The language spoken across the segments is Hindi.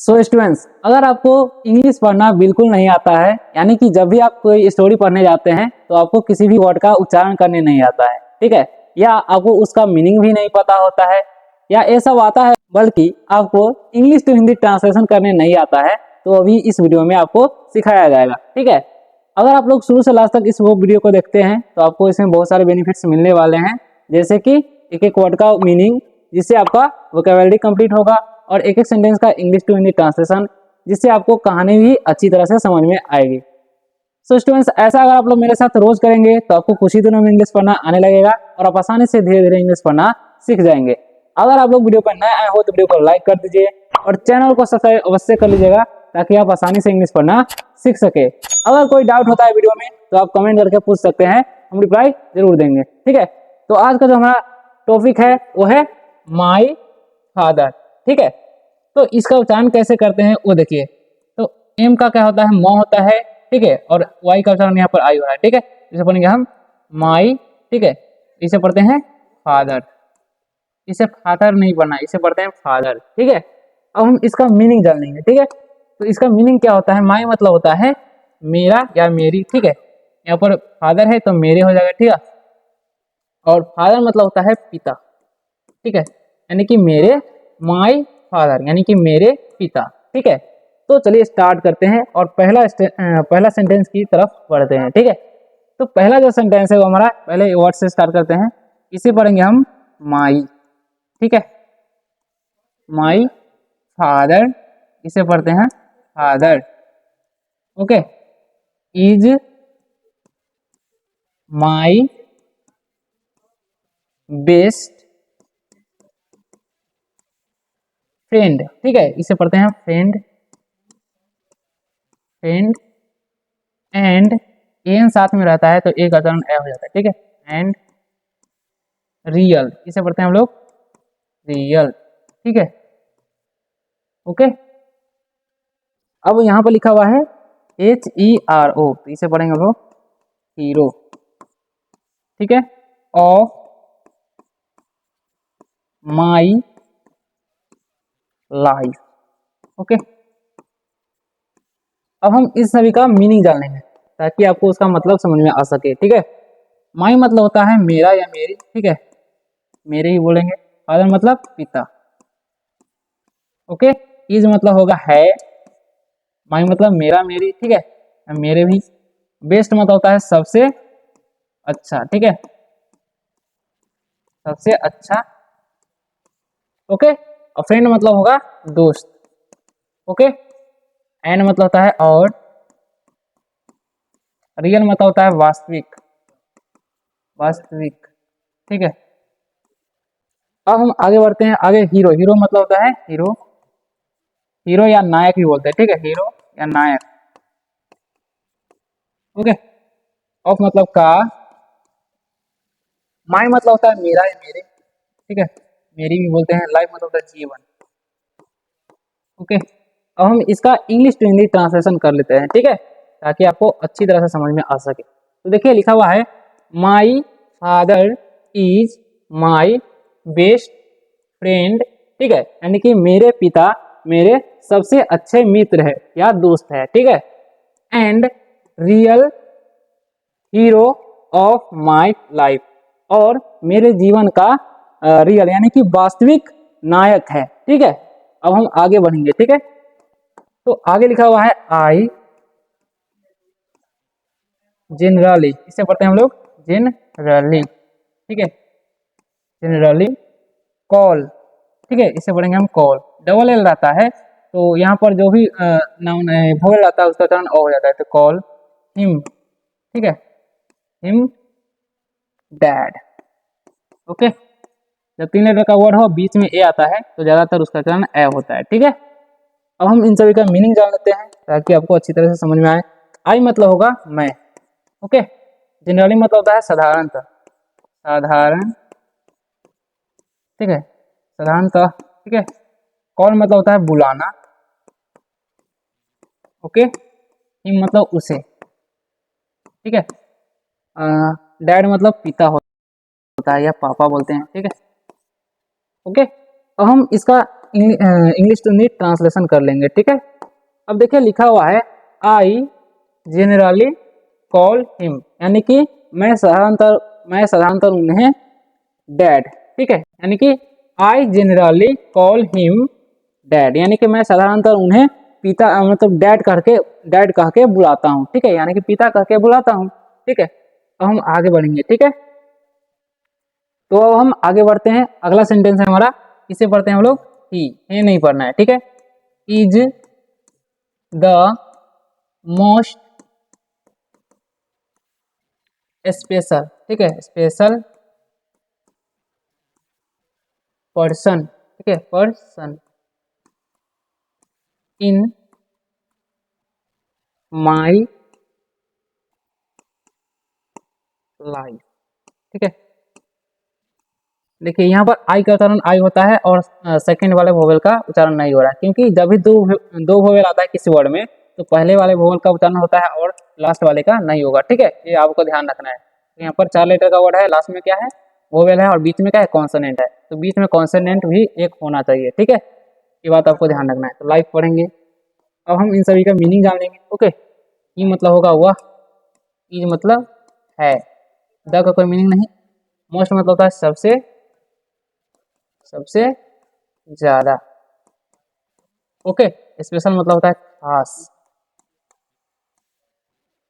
सो स्टूडेंट्स, अगर आपको इंग्लिश पढ़ना बिल्कुल नहीं आता है, यानी कि जब भी आप कोई स्टोरी पढ़ने जाते हैं तो आपको किसी भी वर्ड का उच्चारण करने नहीं आता है, ठीक है, या आपको उसका मीनिंग भी नहीं पता होता है, या ये सब आता है बल्कि आपको इंग्लिश टू हिंदी ट्रांसलेशन करने नहीं आता है, तो अभी इस वीडियो में आपको सिखाया जाएगा। ठीक है, अगर आप लोग शुरू से लास्ट तक इस वीडियो को देखते हैं तो आपको इसमें बहुत सारे बेनिफिट्स मिलने वाले हैं, जैसे कि एक एक वर्ड का मीनिंग, जिससे आपका वोकैबुलरी कंप्लीट होगा, और एक एक सेंटेंस का इंग्लिश टू हिंदी ट्रांसलेशन, जिससे आपको कहानी भी अच्छी तरह से समझ में आएगी। सो स्टूडेंट्स, ऐसा अगर आप लोग मेरे साथ रोज करेंगे तो आपको कुछ ही दिनों में इंग्लिश पढ़ना आने लगेगा और आप आसानी से धीरे धीरे इंग्लिश पढ़ना सीख जाएंगे। अगर आप लोग वीडियो पर नए आए हो तो वीडियो को लाइक कर दीजिए और चैनल को सब्सक्राइब अवश्य कर लीजिएगा, ताकि आप आसानी से इंग्लिश पढ़ना सीख सके। अगर कोई डाउट होता है वीडियो में तो आप कमेंट करके पूछ सकते हैं, हम रिप्लाई जरूर देंगे। ठीक है, तो आज का जो हमारा टॉपिक है वो है माई फादर। ठीक है, तो इसका उच्चारण कैसे करते हैं वो देखिए। तो एम का क्या होता है, म होता है, ठीक है, और वाई का उच्चारण यहाँ पर आई हो रहा है। ठीक है, इसे पढ़ेंगे हम माई, ठीक है, इसे पढ़ते हैं फादर, इसे फादर नहीं पढ़ना, इसे पढ़ते हैं फादर। ठीक है, अब हम इसका मीनिंग जान लेंगे। ठीक है, तो इसका मीनिंग क्या होता है, माई मतलब होता है मेरा या मेरी। ठीक है, यहाँ पर फादर है तो मेरे हो जाएगा। ठीक है, और फादर मतलब होता है पिता। ठीक है, यानी कि मेरे, माई फादर यानी कि मेरे पिता। ठीक है, तो चलिए स्टार्ट करते हैं और पहला सेंटेंस की तरफ बढ़ते हैं। ठीक है, तो पहला जो सेंटेंस है वो हमारा पहले वर्ड से स्टार्ट करते हैं, इसे पढ़ेंगे हम माई। ठीक है, माई फादर, इसे पढ़ते हैं father. Okay, is my best friend. ठीक है, इसे पढ़ते हैं फ्रेंड, फ्रेंड, एंड एन साथ में रहता है तो एक उच्चारण ए हो जाता है। ठीक है, एंड रियल, इसे पढ़ते हैं हम लोग रियल। ठीक है, ओके, अब यहाँ पर लिखा हुआ है HERO, तो इसे पढ़ेंगे हम लोग हीरो। ठीक है, ऑफ माई लाइफ। ओके, अब हम इस सभी का मीनिंग जान लेंगे ताकि आपको उसका मतलब समझ में आ सके। ठीक है, माई मतलब होता है मेरा या मेरी। ठीक है, मेरे ही बोलेंगे। फादर मतलब पिता। ओके, इज मतलब होगा है, माई मतलब मेरा मेरी। ठीक है, मेरे भी। बेस्ट मतलब होता है सबसे अच्छा। ठीक है, सबसे अच्छा। ओके, और फ्रेंड मतलब होगा दोस्त। ओके, एंड मतलब होता है और, रियल मतलब होता है वास्तविक, वास्तविक। ठीक है, अब हम आगे बढ़ते हैं। आगे हीरो, हीरो मतलब होता है हीरो, हीरो या नायक भी बोलते हैं। ठीक है, हीरो या नायक। ओके, ऑफ मतलब का, माई मतलब होता है मेरा या मेरे। ठीक है, मेरी भी बोलते हैं। लाइफ मतलब होता है जीवन। ओके, अब हम इसका इंग्लिश टू हिंदी ट्रांसलेशन कर लेते हैं। ठीक है, ताकि आपको अच्छी तरह से समझ में आ सके। तो देखिए लिखा हुआ है my father is my best friend. ठीक है, यानी कि मेरे पिता मेरे सबसे अच्छे मित्र है या दोस्त है। ठीक है, and real hero of my life, और मेरे जीवन का रियल यानी कि वास्तविक नायक है। ठीक है, अब हम आगे बढ़ेंगे। ठीक है, तो आगे लिखा हुआ है आई जनरली, इसे पढ़ते हैं हम लोग जनरली। ठीक है, जनरली कॉल। ठीक है, इसे पढ़ेंगे हम कॉल। डबल एल रहता है तो यहाँ पर जो भी नाउन वोवेल रहता है उसका टर्न ओ हो जाता है, तो कॉल हिम। ठीक है, हिम डैड। ओके, जब 3 लेटर का वर्ड हो बीच में ए आता है तो ज्यादातर उसका टर्न ए होता है। ठीक है, अब हम इन सभी का मीनिंग जान लेते हैं ताकि आपको अच्छी तरह से समझ में आए। आई मतलब होगा मैं। ओके, जनरली मतलब होता है साधारणतः, साधारण। ठीक है, साधारणतः। ठीक है, कॉल मतलब होता है बुलाना। ओके, हिम मतलब उसे। ठीक है, डैड मतलब पिता होता है या पापा बोलते हैं। ठीक है, ओके, अब हम इसका इंग्लिश टू हिंदी ट्रांसलेशन कर लेंगे, ठीक है। अब देखिए लिखा हुआ है आई जेनरली कॉल हिम, यानी कि मैं साधारणतः उन्हें डैड, ठीक है। यानी कि I generally call him dad, यानी कि मैं साधारणतः उन्हें पिता मतलब डैड कह के बुलाता हूँ, ठीक है, यानी कि पिता कह के बुलाता हूँ, ठीक है। अब हम आगे बढ़ेंगे, ठीक है। तो अब हम आगे बढ़ते हैं, अगला सेंटेंस है हमारा, इसे पढ़ते हैं हम लोग ही, ये नहीं पढ़ना है, ठीक है। इज द मोस्ट स्पेशल, ठीक है, स्पेशल पर्सन, ठीक है, पर्सन इन माई लाइफ, ठीक है। देखिए यहाँ पर आई का उच्चारण आई होता है और सेकंड वाले वोवेल का उच्चारण नहीं हो रहा है, क्योंकि जब भी दो वोवेल आता है किसी वर्ड में तो पहले वाले वोवेल का उच्चारण होता है और लास्ट वाले का नहीं होगा, ठीक है, ये आपको ध्यान रखना है। तो यहाँ पर 4 लेटर का वर्ड है, लास्ट में क्या है, वोवेल है, और बीच में क्या है, कॉन्सोनेंट है, तो बीच में कॉन्सोनेंट भी एक होना चाहिए, ठीक है, ये बात आपको ध्यान रखना है। तो लाइफ पढ़ेंगे, अब हम इन सभी का मीनिंग जान लेंगे, ओके। ई मतलब होगा वह, इज मतलब है, द का कोई मीनिंग नहीं, मोस्ट मतलब होता है सबसे, सबसे ज्यादा, ओके। स्पेशल मतलब होता है खास,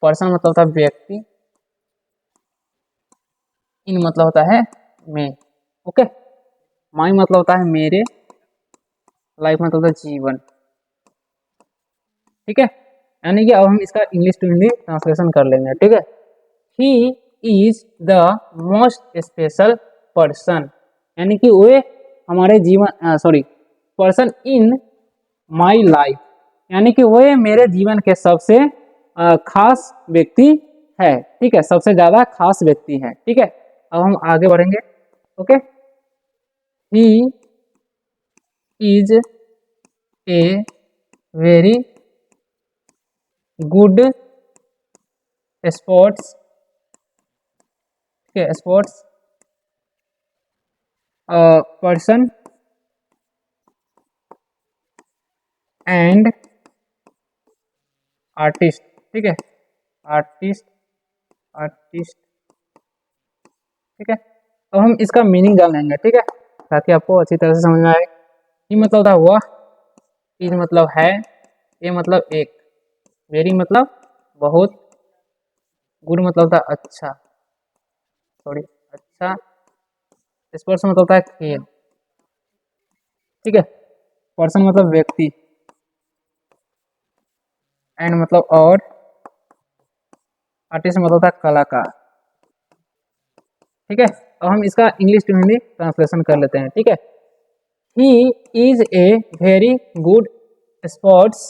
पर्सन मतलब होता है व्यक्ति, इन मतलब होता है मैं, ओके। माई मतलब होता है मेरे, लाइफ मतलब होता है जीवन, ठीक है। यानी कि अब हम इसका इंग्लिश टू हिंदी ट्रांसलेशन कर लेंगे, ठीक है। He is the most special person, यानी कि वे हमारे जीवन पर्सन इन माई लाइफ, यानी कि वे मेरे जीवन के सबसे खास व्यक्ति है, ठीक है, सबसे ज्यादा खास व्यक्ति है, ठीक है। अब हम आगे बढ़ेंगे, okay. He is a very good sports, ठीक है, स्पोर्ट्स पर्सन एंड आर्टिस्ट, ठीक है, आर्टिस्ट, आर्टिस्ट, ठीक है। अब हम इसका मीनिंग जान लेंगे, ठीक है, ताकि आपको अच्छी तरह से समझ में आए। ये मतलब होता है वह, इज मतलब है, ये मतलब एक, वेरी मतलब बहुत, गुड मतलब होता है अच्छा, सॉरी अच्छा, स्पोर्ट्स मतलब होता है खेल, ठीक है, पर्सन मतलब व्यक्ति, एंड मतलब और, आर्टिस्ट मतलब होता है कलाकार, ठीक है। अब हम इसका इंग्लिश टू हिंदी ट्रांसलेशन कर लेते हैं, ठीक है। He is a very good sports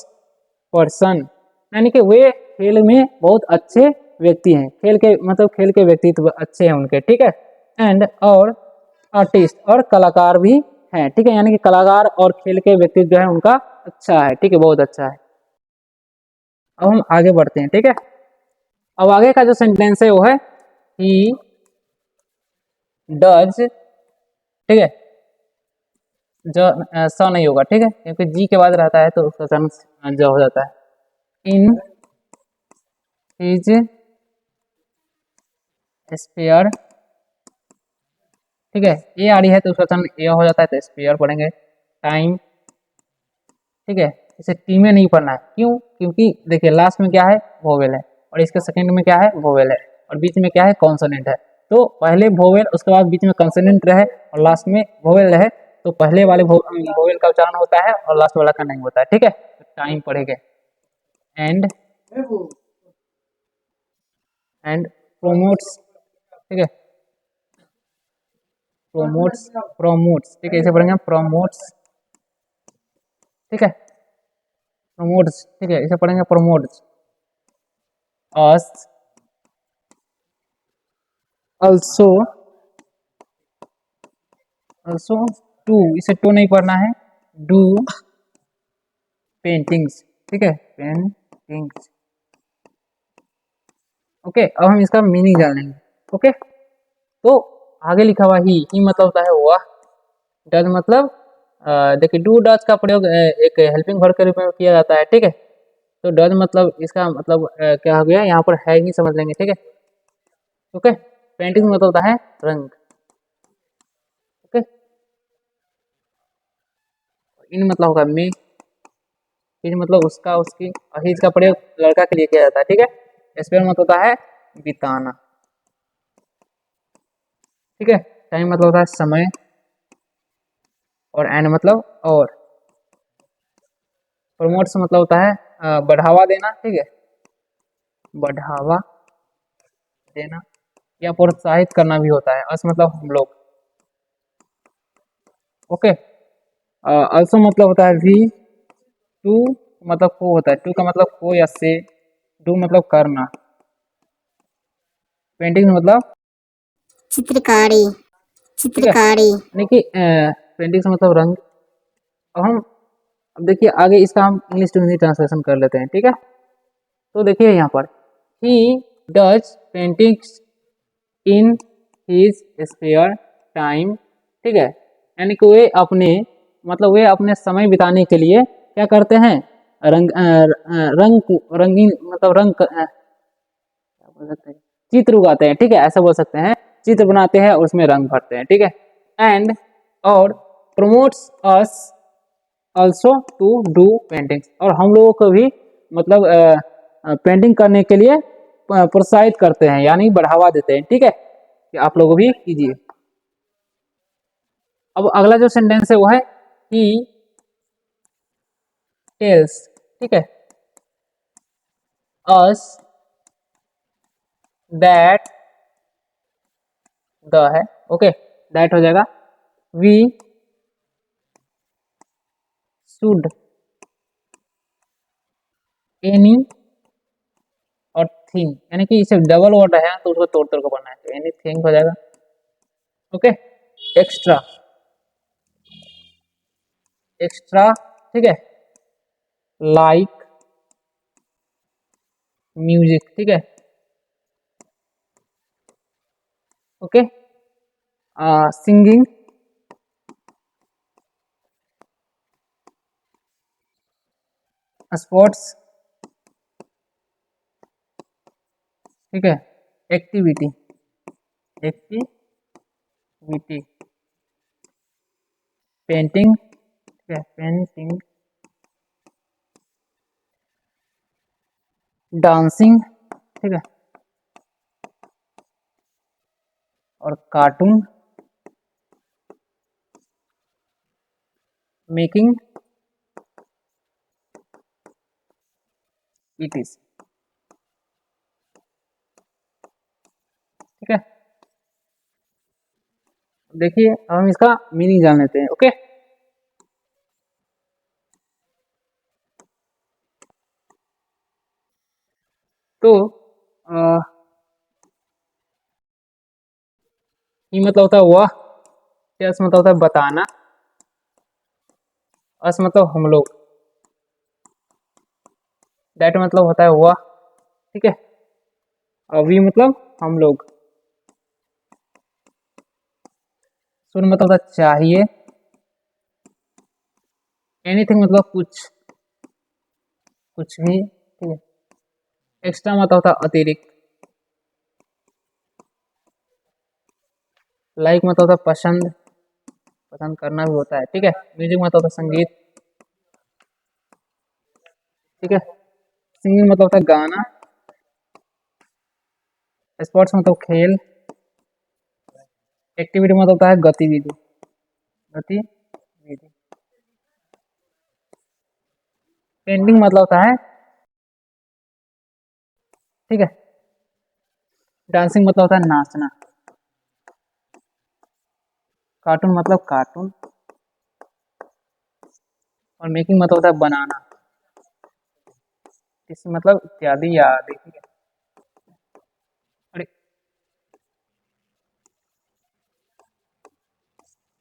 person, यानी कि वे खेल में बहुत अच्छे व्यक्ति हैं, खेल के व्यक्तित्व अच्छे हैं उनके, ठीक है। एंड और आर्टिस्ट और कलाकार भी हैं, ठीक है, यानी कि कलाकार और खेल के व्यक्तित्व जो है उनका अच्छा है, ठीक है, बहुत अच्छा है। अब हम आगे बढ़ते हैं, ठीक है। अब आगे का जो सेंटेंस है वो है ही डज, ठीक है, जो स नहीं होगा, ठीक है, क्योंकि जी के बाद रहता है तो उसका चांस जो हो जाता है। इन हिज स्पेयर, ठीक है, ये आ रही है तो उसका चांस ये हो जाता है, तो स्पेयर पढ़ेंगे। टाइम, ठीक है, इसे टी में नहीं पढ़ना है, क्यों, क्योंकि देखिए लास्ट में क्या है, वोवेल है, और इसके सेकंड में क्या है, वोवेल है, और बीच में क्या है, कॉन्सोनेंट है। तो पहले वोवेल, उसके बाद बीच में कंसोनेंट रहे और लास्ट में वोवेल रहे, तो पहले वाले वोवेल का उच्चारण होता है और लास्ट वाला का नहीं होता है, ठीक है। टाइम पढ़ेंगे। एंड, एंड प्रोमोट्स, ठीक है, प्रोमोट्स, ठीक है, इसे पढ़ेंगे प्रोमोट्स, ठीक है, प्रोमोट्स, ठीक है, इसे पढ़ेंगे promotes us also also to, इसे टू नहीं पढ़ना है, डू पेंटिंग्स, ठीक है, पेंटिंग्स, ओके। अब हम इसका मीनिंग जान लेंगे, ओके। तो आगे लिखा हुआ ही मतलब होता है वह, डज मतलब देखिए डू डज का प्रयोग एक हेल्पिंग वर्ब के रूप में किया जाता है, ठीक है। तो डज मतलब इसका मतलब क्या हो गया, यहाँ पर है ही समझ लेंगे, ठीक है। ओके, पेंटिंग मतलब होता है रंग। ओके, इन मतलब होगा में, हिज मतलब उसका उसकी, और हिज का प्रयोग लड़का के लिए किया जाता है, ठीक है। स्पेयर मतलब होता है बिताना, ठीक है। टाइम मतलब होता है समय, और एंड मतलब और। प्रमोट्स मतलब होता है बढ़ावा देना, ठीक है, बढ़ावा देना, या प्रोत्साहित करना भी होता है। अस मतलब हम लोग। ओके, अल्सो मतलब होता है भी। टू मतलब को होता है, टू का मतलब को या से। डू मतलब करना। पेंटिंग मतलब चित्रकारी, ठीक है, चित्रकारी। यानी कि पेंटिंग से मतलब रंग। अब हम, अब देखिए आगे इसका हम इंग्लिश टू हिंदी ट्रांसलेशन कर लेते हैं, ठीक है। तो देखिए यहाँ पर ही does paintings in his spare time, ठीक है। यानी कि वे अपने, मतलब वे अपने समय बिताने के लिए क्या करते हैं, रंगीन मतलब क्या बोल सकते हैं, चित्र उगाते हैं, ठीक है, ऐसा बोल सकते हैं। चित्र बनाते हैं और उसमें रंग भरते हैं, ठीक है। एंड और promotes us also to do paintings, और हम लोगों को भी मतलब पेंटिंग करने के लिए प्रोत्साहित करते हैं, यानी बढ़ावा देते हैं, ठीक है, कि आप लोग भी कीजिए। अब अगला जो सेंटेंस है वो है ही टेल्स, ठीक है, अस दैट, द है, ओके, दैट हो जाएगा। वी शुड, एनी और थिंग, यानी कि इसे डबल वर्ड है तो उसको तोड़ तोड़ कर पढ़ना है, तो एनी थिंग हो जाएगा। ओके, एक्स्ट्रा, एक्स्ट्रा, ठीक है, लाइक म्यूजिक, ठीक है। ओके, सिंगिंग, स्पोर्ट्स, ठीक है, एक्टिविटी, एक्टिविटी, पेंटिंग, ठीक है, पेंटिंग, डांसिंग, ठीक है, और कार्टून, मेकिंग, इट इज, ठीक है। देखिए अब हम इसका मीनिंग जान लेते हैं। ओके, तो ये मतलब होता है वह, यस मतलब होता है बताना, अस मतलब हम लोग, दैट मतलब होता है वह, ठीक है, और वी मतलब हम लोग, सुन मतलब होता है चाहिए, एनीथिंग मतलब कुछ, कुछ भी, ठीक है। एक्स्ट्रा मतलब होता है अतिरिक्त, लाइक मतलब होता है पसंद, पसंद करना भी होता है, ठीक है। म्यूजिक मतलब होता है संगीत, ठीक है। सिंगिंग मतलब होता है गाना, स्पोर्ट्स मतलब खेल, एक्टिविटी मतलब होता है गतिविधि, गतिविधि, पेंटिंग मतलब होता है, ठीक है। डांसिंग मतलब होता है नाचना, कार्टून मतलब कार्टून, और मेकिंग मतलब होता है बनाना, इस मतलब इत्यादि या आदि, ठीक है। अरे,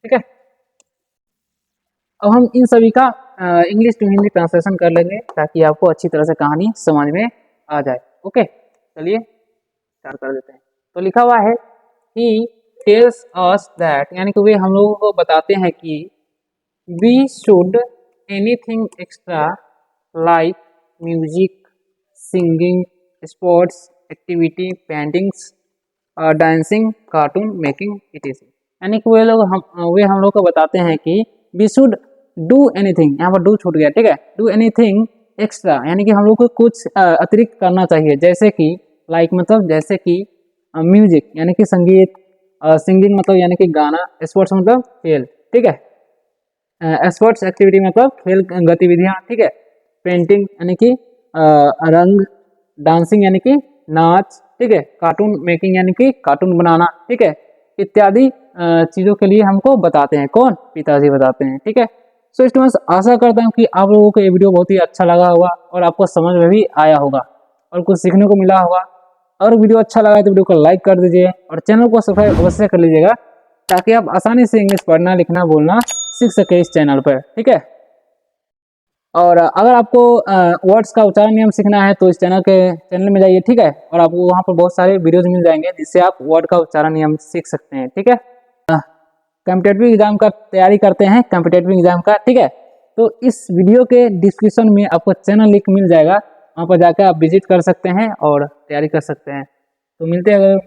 ठीक है, अब हम इन सभी का इंग्लिश टू हिंदी ट्रांसलेशन कर लेंगे ताकि आपको अच्छी तरह से कहानी समझ में आ जाए। ओके, चलिए स्टार्ट कर देते हैं। तो लिखा हुआ है ही टेल्स अस दैट, यानी कि वे हम लोगों को बताते हैं कि we should anything extra like music, singing, sports activity, paintings, dancing, cartoon making etc. यानी कि वे हम लोग को बताते हैं कि वी शुड डू एनीथिंग, यहाँ पर डू छूट गया, ठीक है, डू एनीथिंग एक्स्ट्रा, यानी कि हम लोग को कुछ अतिरिक्त करना चाहिए, जैसे कि लाइक मतलब जैसे कि म्यूजिक यानी कि संगीत, सिंगिंग मतलब यानी कि गाना, स्पोर्ट्स मतलब खेल, ठीक है, स्पोर्ट्स एक्टिविटी मतलब खेल गतिविधियाँ, ठीक है, पेंटिंग यानी कि रंग, डांसिंग यानी कि नाच, ठीक है, कार्टून मेकिंग यानी कि कार्टून बनाना, ठीक है, इत्यादि चीज़ों के लिए हमको बताते हैं, कौन, पिताजी बताते हैं, ठीक है। सो स्टूडेंट्स, आशा करता हूँ कि आप लोगों को ये वीडियो बहुत ही अच्छा लगा होगा और आपको समझ में भी आया होगा और कुछ सीखने को मिला होगा। और वीडियो अच्छा लगा तो वीडियो को लाइक कर दीजिए और चैनल को सब्सक्राइब अवश्य कर लीजिएगा, ताकि आप आसानी से इंग्लिश पढ़ना, लिखना, बोलना सीख सके इस चैनल पर, ठीक है। और अगर आपको वर्ड्स का उच्चारण नियम सीखना है तो इस चैनल में जाइए, ठीक है, और आपको वहाँ पर बहुत सारे वीडियोज मिल जाएंगे जिससे आप वर्ड का उच्चारण नियम सीख सकते हैं, ठीक है। कॉम्पिटिटिव एग्जाम का तैयारी करते हैं, कॉम्पिटिटिव एग्जाम का, ठीक है, तो इस वीडियो के डिस्क्रिप्शन में आपको चैनल लिंक मिल जाएगा, वहाँ पर जाकर आप विजिट कर सकते हैं और तैयारी कर सकते हैं। तो मिलते हैं अगर